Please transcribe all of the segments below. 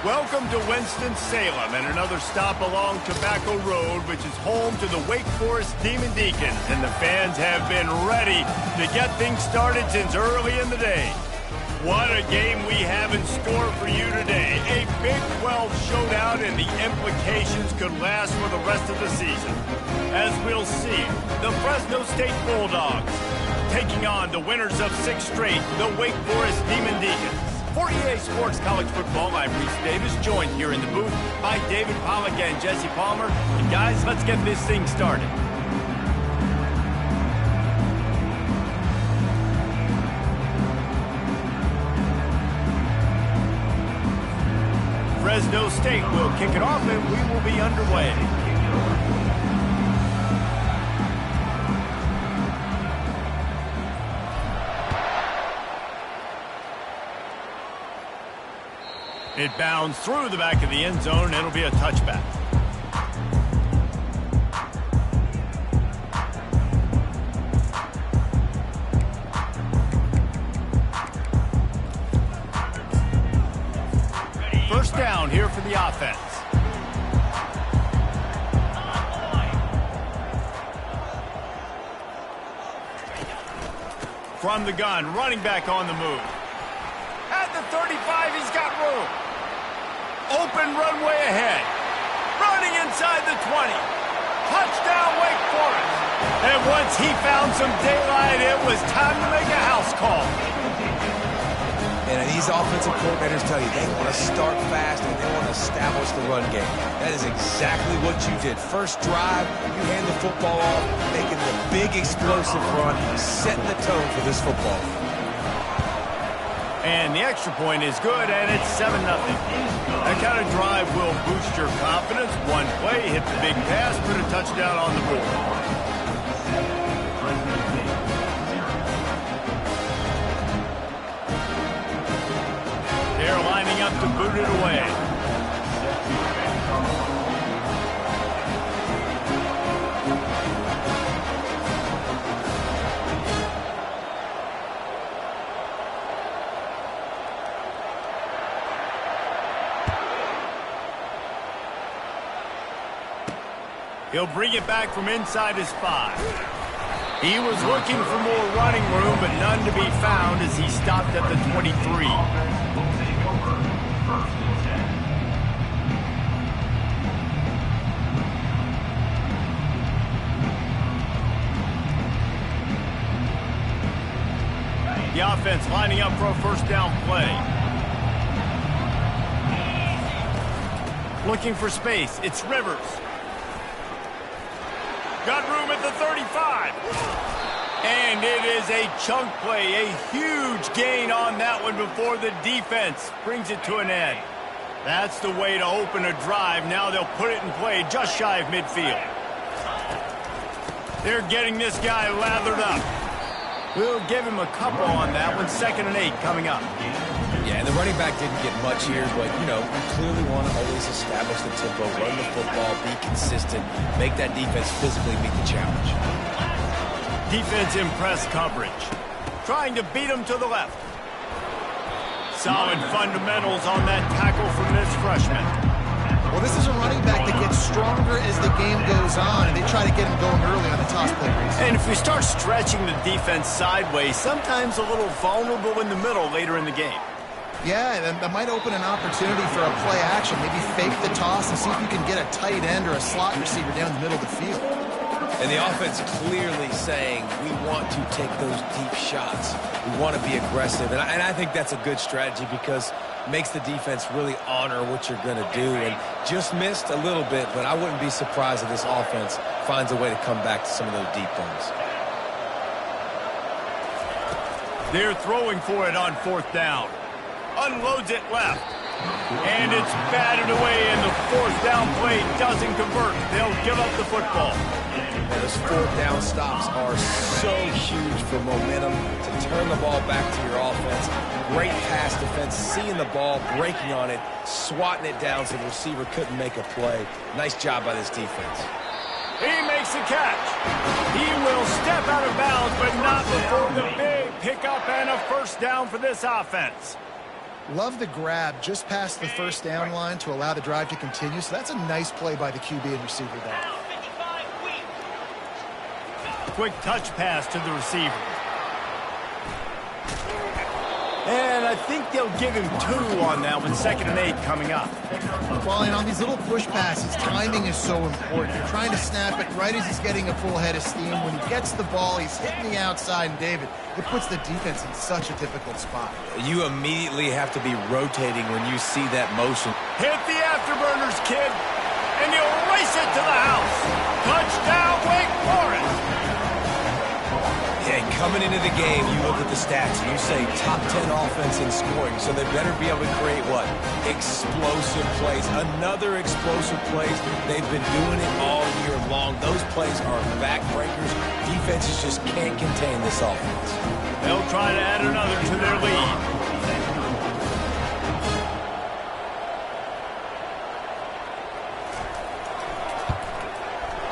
Welcome to Winston-Salem and another stop along Tobacco Road, which is home to the Wake Forest Demon Deacons, and the fans have been ready to get things started since early in the day. What a game we have in store for you today. A Big 12 showdown, and the implications could last for the rest of the season. As we'll see, the Fresno State Bulldogs taking on the winners of 6 straight, the Wake Forest Demon Deacons. For EA Sports College Football, I'm Reese Davis, joined here in the booth by David Pollack and Jesse Palmer. And guys, let's get this thing started. Fresno State will kick it off, and we will be underway. It bounds through the back of the end zone, and it'll be a touchback. First down here for the offense. From the gun, running back on the move. At the 35, he's got room. Open runway ahead. Running inside the 20. Touchdown, Wake Forest. And once he found some daylight, it was time to make a house call. And these offensive coordinators tell you they want to start fast and they want to establish the run game. That is exactly what you did. First drive, you hand the football off, making the big explosive run, setting the tone for this football. And the extra point is good, and it's 7-0. That kind of drive will boost your confidence. One play, hit the big pass, put a touchdown on the board. They're lining up to boot it away. He'll bring it back from inside his 5. He was looking for more running room, but none to be found as he stopped at the 23. The offense lining up for a first down play. Looking for space. It's Rivers. Got room at the 35. And it is a chunk play, a huge gain on that one before the defense brings it to an end. That's the way to open a drive. Now they'll put it in play just shy of midfield. They're getting this guy lathered up. We'll give him a couple on that one. 2nd and 8 coming up. Yeah, and the running back didn't get much here, but, you know, we clearly want to always establish the tempo, run the football, be consistent, make that defense physically meet the challenge. Defense in press coverage. Trying to beat him to the left. Solid fundamentals on that tackle from this freshman. Well, this is a running back that gets stronger as the game goes on, and they try to get him going early on the toss play. And if we start stretching the defense sideways, sometimes a little vulnerable in the middle later in the game. Yeah, that might open an opportunity for a play action. Maybe fake the toss and see if you can get a tight end or a slot receiver down the middle of the field. And the offense clearly saying, we want to take those deep shots. We want to be aggressive. And I think that's a good strategy because it makes the defense really honor what you're going to do. And just missed a little bit, but I wouldn't be surprised if this offense finds a way to come back to some of those deep ones. They're throwing for it on 4th down. Unloads it left. And it's batted away, and the 4th down play doesn't convert. They'll give up the football. And those 4th down stops are so huge for momentum to turn the ball back to your offense. Great pass defense, seeing the ball, breaking on it, swatting it down so the receiver couldn't make a play. Nice job by this defense. He makes the catch. He will step out of bounds, but not before the big pickup and a first down for this offense. Love the grab just past the first down line to allow the drive to continue. So that's a nice play by the QB and receiver there. Quick touch pass to the receiver. And I think they'll give him 2 on that one. 2nd and 8 coming up. Well, and on these little push passes, timing is so important. You're trying to snap it right as he's getting a full head of steam. When he gets the ball, he's hitting the outside. And, David, it puts the defense in such a difficult spot. You immediately have to be rotating when you see that motion. Hit the afterburners, kid. And you'll race it to the house. Touchdown, Wake Forest. Yeah, coming into the game, you look at the stats and you say top 10 offense in scoring, so they better be able to create what? Explosive plays. Another explosive plays. They've been doing it all year long. Those plays are backbreakers. Defenses just can't contain this offense. They'll try to add another to their lead.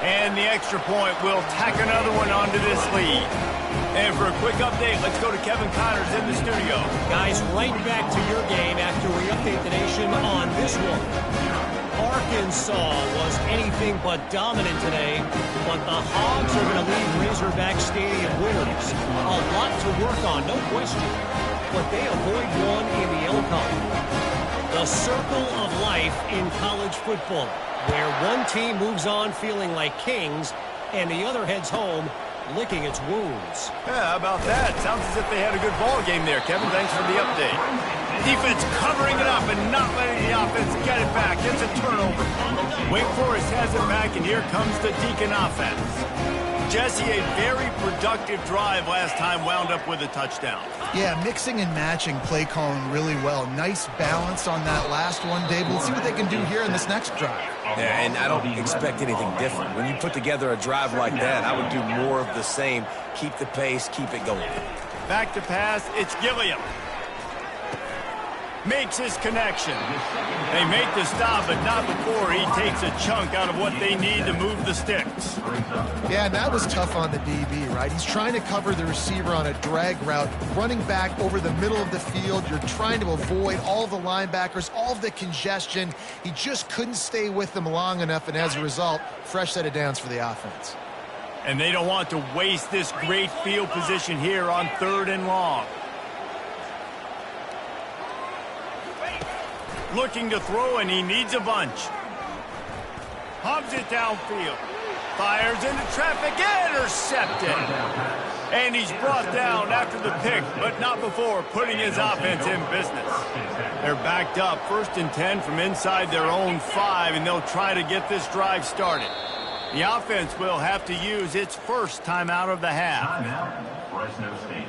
And the extra point will tack another one onto this lead. And for a quick update, let's go to Kevin Connors in the studio. Guys, right back to your game after we update the nation on this one. Arkansas was anything but dominant today, but the Hogs are going to leave Razorback Stadium winners. A lot to work on, no question, but they avoid one in the Elcon. The circle of life in college football, where one team moves on feeling like kings and the other heads home licking its wounds. Yeah, how about that? Sounds as if they had a good ball game there, Kevin. Thanks for the update. Defense covering it up and not letting the offense get it back. It's a turnover. Wake Forest has it back, and here comes the Deacon offense. Jesse, a very productive drive last time, wound up with a touchdown. Yeah, mixing and matching play calling really well. Nice balance on that last one, Dave. We'll see what they can do here in this next drive. Yeah, and I don't expect anything different. When you put together a drive like that, I would do more of the same. Keep the pace, keep it going. Back to pass, it's Gilliam. Makes his connection. They make the stop, but not before he takes a chunk out of what they need to move the sticks. Yeah, and that was tough on the DB, right? He's trying to cover the receiver on a drag route, running back over the middle of the field. You're trying to avoid all the linebackers, all of the congestion. He just couldn't stay with them long enough, and as a result, fresh set of downs for the offense. And they don't want to waste this great field position here on 3rd and long. Looking to throw, and he needs a bunch. Hubs it downfield. Fires into traffic, intercepted. And he's brought down after the pick, but not before putting his offense in business. They're backed up, 1st and 10 from inside their own 5, and they'll try to get this drive started. The offense will have to use its first timeout of the half. Fresno State.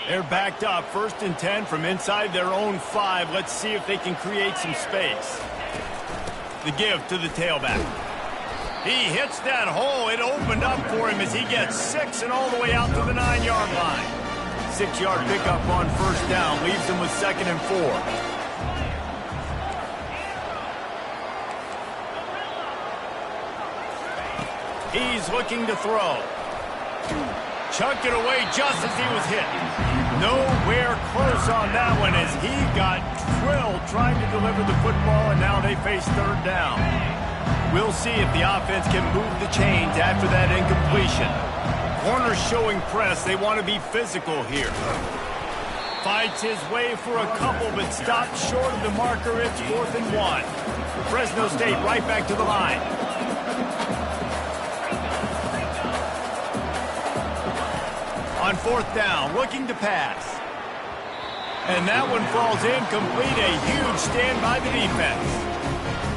They're backed up, 1st and 10 from inside their own 5. Let's see if they can create some space. The give to the tailback. He hits that hole. It opened up for him as he gets 6 and all the way out to the 9-yard line. 6-yard pickup on 1st down. Leaves him with 2nd and 4. He's looking to throw. Chucked it away just as he was hit. Nowhere close on that one as he got drilled trying to deliver the football, and now they face 3rd down. We'll see if the offense can move the chains after that incompletion. Corners showing press. They want to be physical here. Fights his way for a couple, but stopped short of the marker. It's 4th and 1. Fresno State right back to the line. On 4th down, looking to pass. And that one falls incomplete. A huge stand by the defense.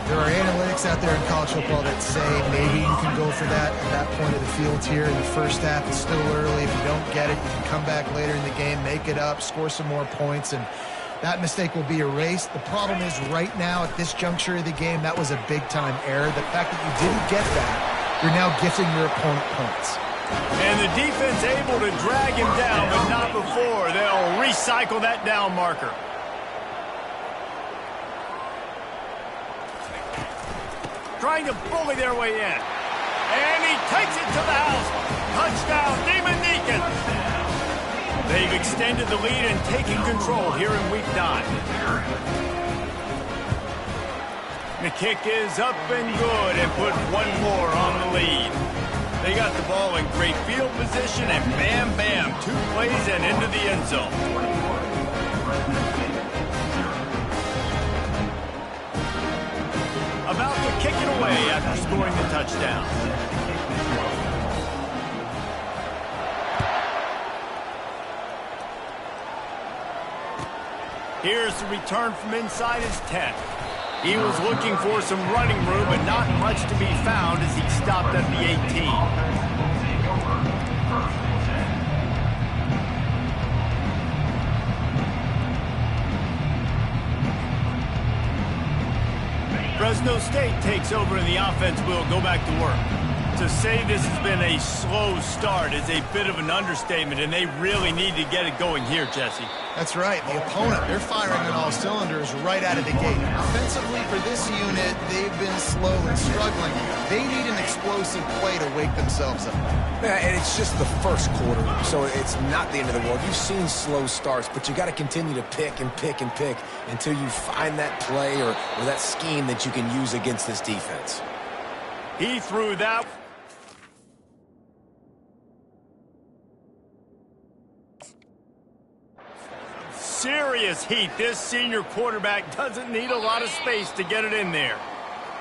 There are analytics out there in college football that say maybe you can go for that at that point of the field here in the first half. It's still early. If you don't get it, you can come back later in the game, make it up, score some more points, and that mistake will be erased. The problem is right now at this juncture of the game, that was a big-time error. The fact that you didn't get that, you're now gifting your opponent points. And the defense able to drag him down, but not before. They'll recycle that down marker. Trying to bully their way in. And he takes it to the house. Touchdown, Demon Deacons! They've extended the lead and taken control here in Week 9. The kick is up and good and put one more on the lead. They got the ball in great field position and bam, bam, 2 plays and into the end zone. About to kick it away after scoring the touchdown. Here's the return from inside his 10. He was looking for some running room, but not much to be found as he stopped at the 18. Fresno State takes over and the offense will go back to work. To say this has been a slow start is a bit of an understatement, and they really need to get it going here, Jesse. That's right. The opponent, they're firing on all cylinders right out of the gate. Offensively, for this unit, they've been slow and struggling. They need an explosive play to wake themselves up. Yeah, and it's just the first quarter, so it's not the end of the world. You've seen slow starts, but you got to continue to pick and pick and pick until you find that play or that scheme that you can use against this defense. He threw that. Serious heat. This senior quarterback doesn't need a lot of space to get it in there.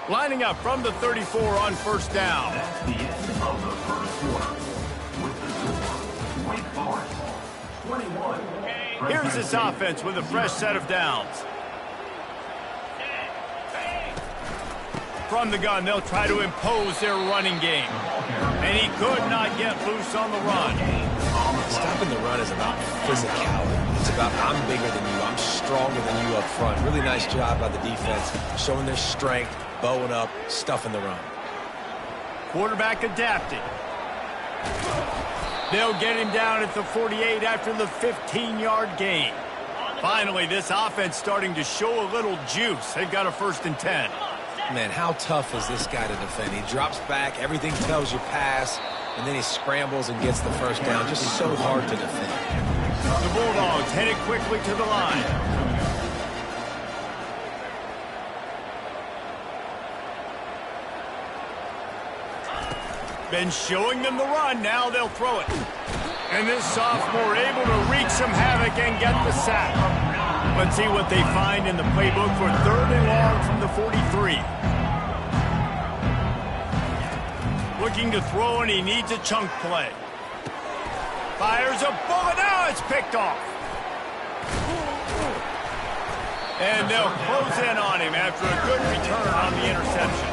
Lining up from the 34 on first down. That's the end of the first quarter. With the score, Wake Forest 21. Here's this offense with a fresh set of downs. From the gun, they'll try to impose their running game. And he could not get loose on the run. Stopping the run is about physicality. It's about I'm bigger than you, I'm stronger than you up front. Really nice job by the defense, showing their strength, bowing up, stuffing the run. Quarterback adapting. They'll get him down at the 48 after the 15-yard gain. Finally, this offense starting to show a little juice. They've got a 1st and 10. Man, how tough is this guy to defend? He drops back, everything tells you pass, and then he scrambles and gets the first down. Just so hard to defend. The Bulldogs headed quickly to the line. Been showing them the run, now they'll throw it. And this sophomore able to wreak some havoc and get the sack. Let's see what they find in the playbook for 3rd and long from the 43. Looking to throw, and he needs a chunk play. Fires a bullet. Now it's picked off. And they'll close in on him after a good return on the interception.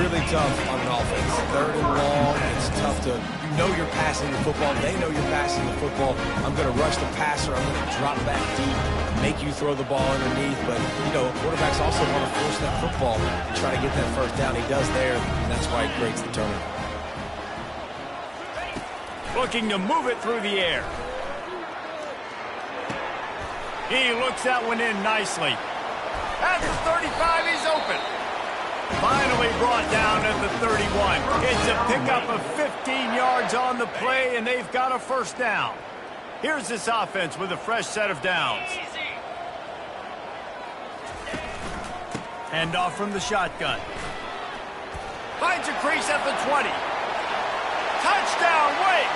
Really tough on an offense. 3rd and long. It's tough to, you know you're passing the football. They know you're passing the football. I'm going to rush the passer. I'm going to drop back deep, make you throw the ball underneath. But, you know, quarterbacks also want to force that football and try to get that first down. He does there, and that's why he creates the turnover. Looking to move it through the air. He looks that one in nicely. At the 35, he's open. Finally brought down at the 31. It's a pickup of 15 yards on the play, and they've got a 1st down. Here's this offense with a fresh set of downs. Handoff from the shotgun. Finds a crease at the 20. Touchdown, Wake!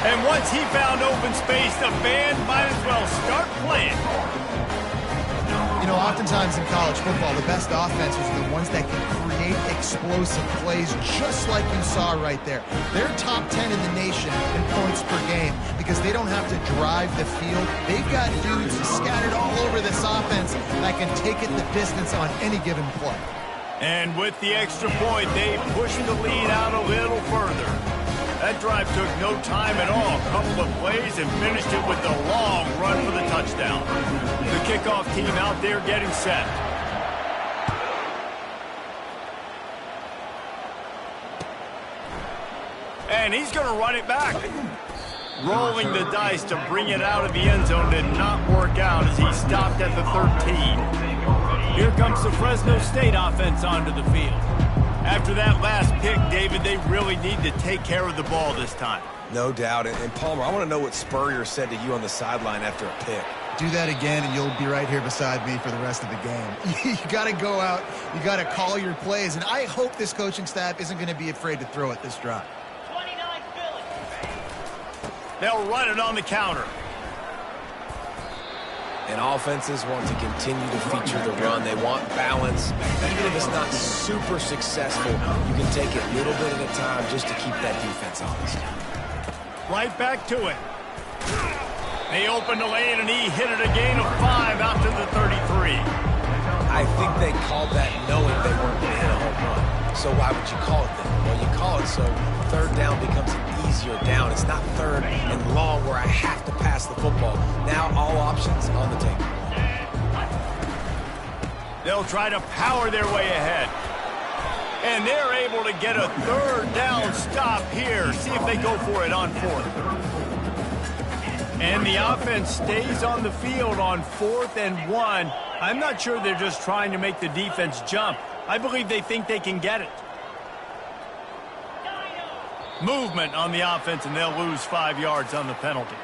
And once he found open space, the band might as well start playing. You know, oftentimes in college football, the best offenses are the ones that can create explosive plays, just like you saw right there. They're top 10 in the nation in points per game because they don't have to drive the field. They've got dudes scattered all over this offense that can take it the distance on any given play. And with the extra point, they pushed the lead out a little further. That drive took no time at all. A couple of plays and finished it with the long run for the touchdown. The kickoff team out there getting set. And he's going to run it back. Rolling the dice to bring it out of the end zone did not work out as he stopped at the 13. Here comes the Fresno State offense onto the field. After that last pick, David, they really need to take care of the ball this time. No doubt. And Palmer, I want to know what Spurrier said to you on the sideline after a pick. Do that again, and you'll be right here beside me for the rest of the game. You got to go out. You got to call your plays, and I hope this coaching staff isn't going to be afraid to throw it this drive. 29 Philly. They'll run it on the counter. And offenses want to continue to feature the run. They want balance. Even if it's not super successful, you can take it little bit at a time just to keep that defense honest. Right back to it. They opened the lane, and he hit it a gain of 5 out to the 33. I think they called that knowing they weren't going to hit a home run. So why would you call it then? Well, you call it so third down becomes an easier down. It's not third and long where I have to pass the football. Now all options on the table. They'll try to power their way ahead. And they're able to get a third down stop here. See if they go for it on 4th. And the offense stays on the field on 4th and 1. I'm not sure they're just trying to make the defense jump. I believe they think they can get it. Movement on the offense, and they'll lose 5 yards on the penalty.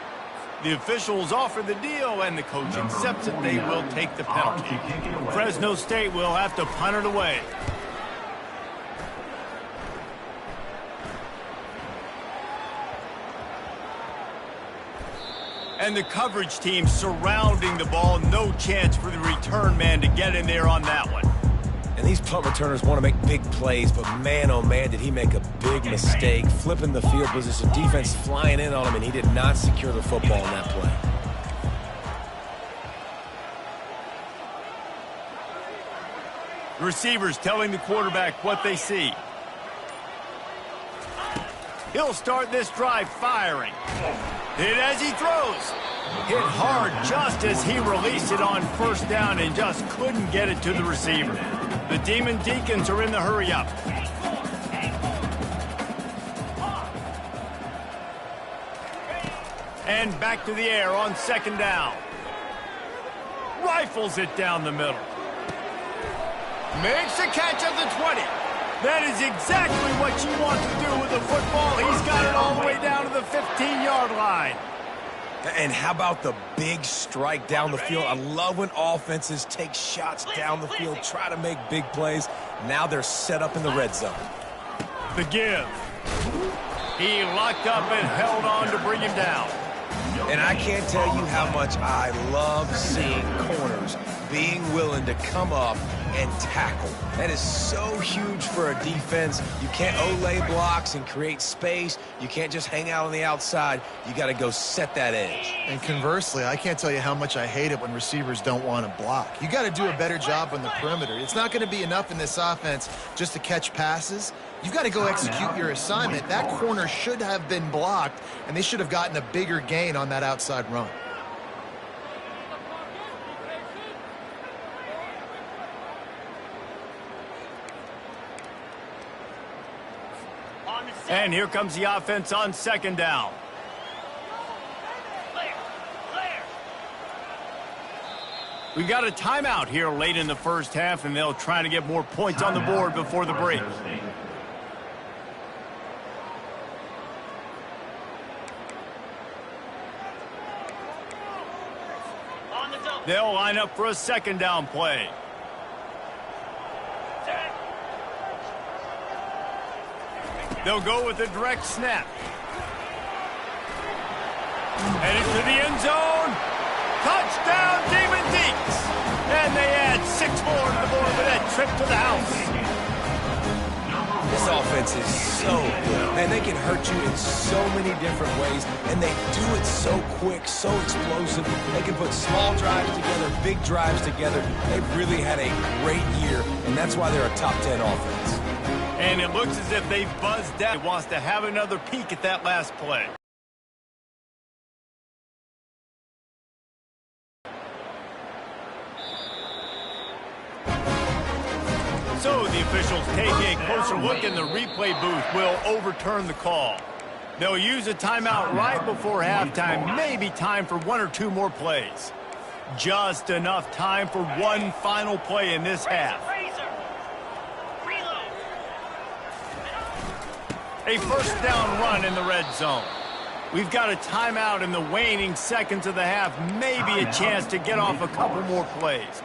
The officials offer the deal, and the coach accepts it. They will take the penalty. Fresno State will have to punt it away. And the coverage team surrounding the ball. No chance for the return man to get in there on that one. And these punt returners want to make big plays, but man, oh man, did he make a big mistake. Flipping the field position, defense flying in on him, and he did not secure the football in that play. The receivers telling the quarterback what they see. He'll start this drive firing. Hit as he throws. Hit hard just as he released it on 1st down and just couldn't get it to the receiver. The Demon Deacons are in the hurry-up. And back to the air on 2nd down. Rifles it down the middle. Makes a catch at the 20. That is exactly what you want to do with the football. He's got it all the way down to the 15-yard line. And how about the big strike down the field? I love when offenses take shots down the field, try to make big plays. Now they're set up in the red zone. The give. He locked up and held on to bring him down. And I can't tell you how much I love seeing corners being willing to come up and tackle. That is so huge for a defense. You can't olay blocks and create space. You can't just hang out on the outside. You got to go set that edge. And conversely, I can't tell you how much I hate it when receivers don't want to block. You got to do a better job on the perimeter. It's not going to be enough in this offense just to catch passes. You've got to go execute your assignment. That corner should have been blocked, and they should have gotten a bigger gain on that outside run. And here comes the offense on 2nd down. We've got a timeout here late in the 1st half, and they'll try to get more points on the board before the break. They'll line up for a 2nd down play. They'll go with a direct snap. And into the end zone. Touchdown, Demon Deeks. And they add 6 more to the board with that trip to the house. This offense is so good. Man, they can hurt you in so many different ways, and they do it so quick, so explosive. They can put small drives together, big drives together. They've really had a great year, and that's why they're a top 10 offense. And it looks as if they've buzzed out. He wants to have another peek at that last play. So the officials take a closer look, and the replay booth will overturn the call. They'll use a timeout right before halftime. Maybe time for 1 or 2 more plays. Just enough time for one final play in this half. A first down run in the red zone. We've got a timeout in the waning seconds of the half. Maybe a chance to get off a couple more plays.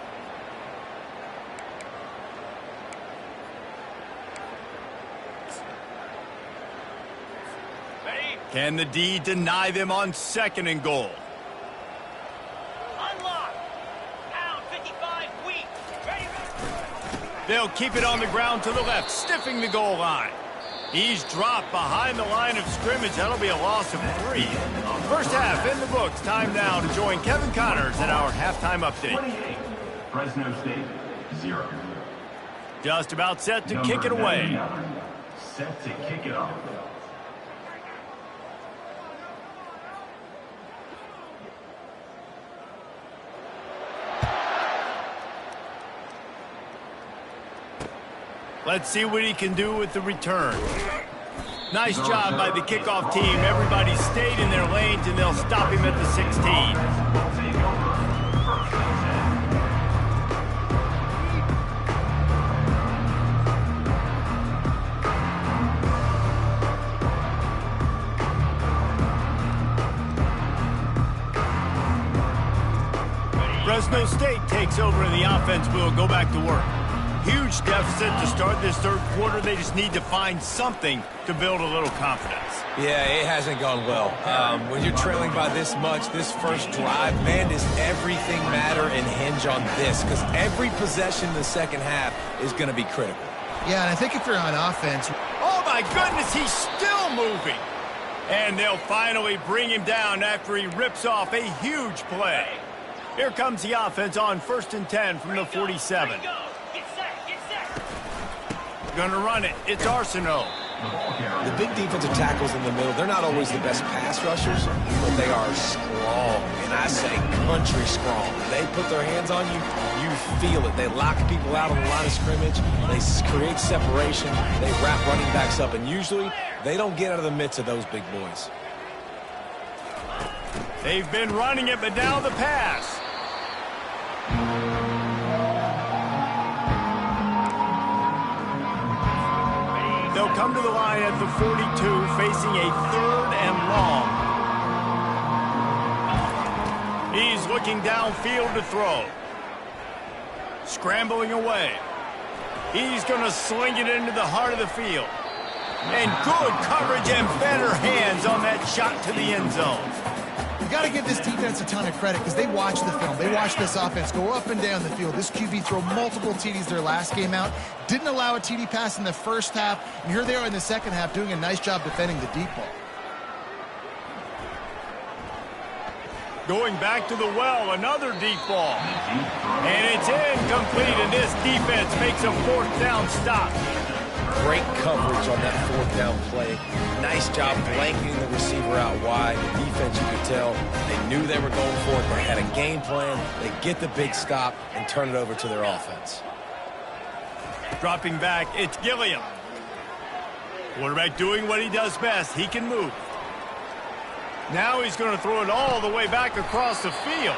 Can the D deny them on 2nd and goal? Unlock. Down 55 weak. Ready. They'll keep it on the ground to the left, stiffing the goal line. He's dropped behind the line of scrimmage. That'll be a loss of 3. First half in the books. Time now to join Kevin Connors at our halftime update. 28. Fresno State, 0. Just about set to kick it away. Set to kick it off. Let's see what he can do with the return. Nice job by the kickoff team. Everybody stayed in their lanes, and they'll stop him at the 16. Fresno State takes over, and the offense will go back to work. Huge deficit to start this third quarter. They just need to find something to build a little confidence. Yeah, it hasn't gone well. When you're trailing by this much, this first drive, man, does everything matter and hinge on this, because every possession in the second half is going to be critical. Yeah, and I think if you're on offense... Oh, my goodness, he's still moving. And they'll finally bring him down after he rips off a huge play. Here comes the offense on 1st and 10 from the 47. Gonna run it. It's Arsenault. The big defensive tackles in the middle, they're not always the best pass rushers, but they are strong, and I say country strong. They put their hands on you, you feel it. They lock people out on the line of scrimmage. They create separation. They wrap running backs up, and usually they don't get out of the midst of those big boys. They've been running it, but now the pass. They'll come to the line at the 42, facing a 3rd and long. He's looking downfield to throw. Scrambling away. He's going to sling it into the heart of the field. And good coverage and better hands on that shot to the end zone. You got to give this defense a ton of credit because they watch the film. They watch this offense go up and down the field. This QB throw multiple TDs their last game out. Didn't allow a TD pass in the first half. And here they are in the second half doing a nice job defending the deep ball. Going back to the well, another deep ball. And it's incomplete, and this defense makes a 4th down stop. Great coverage on that 4th down play. Nice job blanketing the receiver out wide. The defense, you could tell, they knew they were going for it. They had a game plan. They get the big stop and turn it over to their offense. Dropping back, it's Gilliam. Quarterback doing what he does best. He can move. Now he's going to throw it all the way back across the field.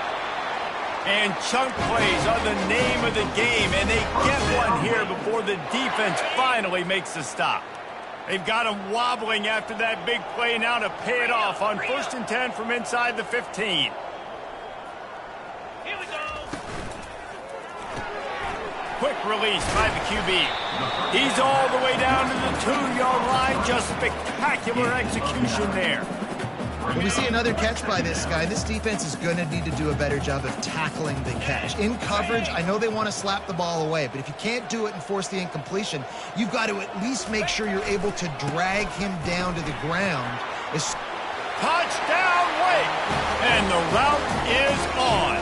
And chunk plays are the name of the game, and they get one here before the defense finally makes the stop. They've got him wobbling after that big play now to pay it off on 1st and 10 from inside the 15. Here we go. Quick release by the QB. He's all the way down to the 2-yard line. Just spectacular execution there. When we see another catch by this guy, this defense is going to need to do a better job of tackling the catch. In coverage, I know they want to slap the ball away, but if you can't do it and force the incompletion, you've got to at least make sure you're able to drag him down to the ground. Touchdown, Wake! And the route is on.